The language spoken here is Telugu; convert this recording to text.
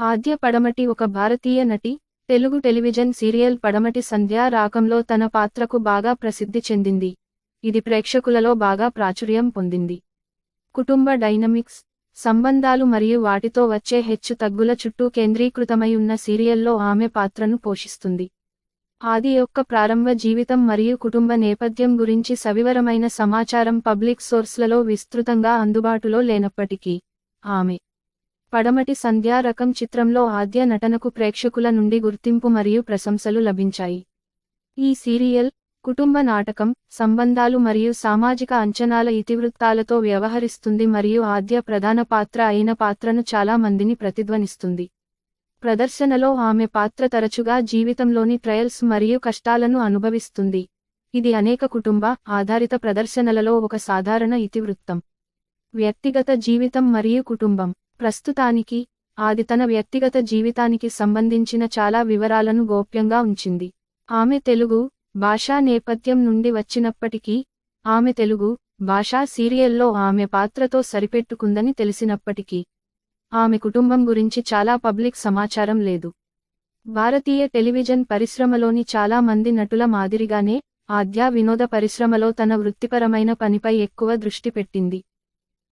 ఆద్య పడమటి ఒక భారతీయ నటి, తెలుగు టెలివిజన్ సీరియల్ పడమటి సంధ్యా రాకంలో తన పాత్రకు బాగా ప్రసిద్ధి చెందింది. ఇది ప్రేక్షకులలో బాగా ప్రాచుర్యం పొందింది. కుటుంబ డైనమిక్స్, సంబంధాలు మరియు వాటితో వచ్చే హెచ్చు తగ్గుల చుట్టూ కేంద్రీకృతమై ఉన్న సీరియల్లో ఆమె పాత్రను పోషిస్తుంది. ఆది యొక్క ప్రారంభ జీవితం మరియు కుటుంబ నేపథ్యం గురించి సవివరమైన సమాచారం పబ్లిక్ సోర్స్లలో విస్తృతంగా అందుబాటులో లేనప్పటికీ, ఆమె పడమటి సంధ్యా రకం చిత్రంలో ఆద్య నటనకు ప్రేక్షకుల నుండి గుర్తింపు మరియు ప్రశంసలు లభించాయి. ఈ సీరియల్, కుటుంబ నాటకం, సంబంధాలు మరియు సామాజిక అంచనాల ఇతివృత్తాలతో వ్యవహరిస్తుంది మరియు ఆద్య ప్రధాన పాత్ర అయిన పాత్రను చాలా మందిని ప్రతిధ్వనిస్తుంది. ప్రదర్శనలో ఆమె పాత్ర తరచుగా జీవితంలోని ట్రయల్స్ మరియు కష్టాలను అనుభవిస్తుంది. ఇది అనేక కుటుంబ ఆధారిత ప్రదర్శనలలో ఒక సాధారణ ఇతివృత్తం. వ్యక్తిగత జీవితం మరియు కుటుంబం. ప్రస్తుతానికి, ఆది తన వ్యక్తిగత జీవితానికి సంబంధించిన చాలా వివరాలను గోప్యంగా ఉంచింది. ఆమె తెలుగు భాషా నేపథ్యం నుండి వచ్చినప్పటికీ, ఆమె తెలుగు భాషా సీరియల్లో ఆమె పాత్రతో సరిపెట్టుకుందని తెలిసినప్పటికీ, ఆమె కుటుంబం గురించి చాలా పబ్లిక్ సమాచారం లేదు. భారతీయ టెలివిజన్ పరిశ్రమలోని చాలా మంది నటుల మాదిరిగానే, ఆద్య వినోద పరిశ్రమలో తన వృత్తిపరమైన పనిపై ఎక్కువ దృష్టి పెట్టింది.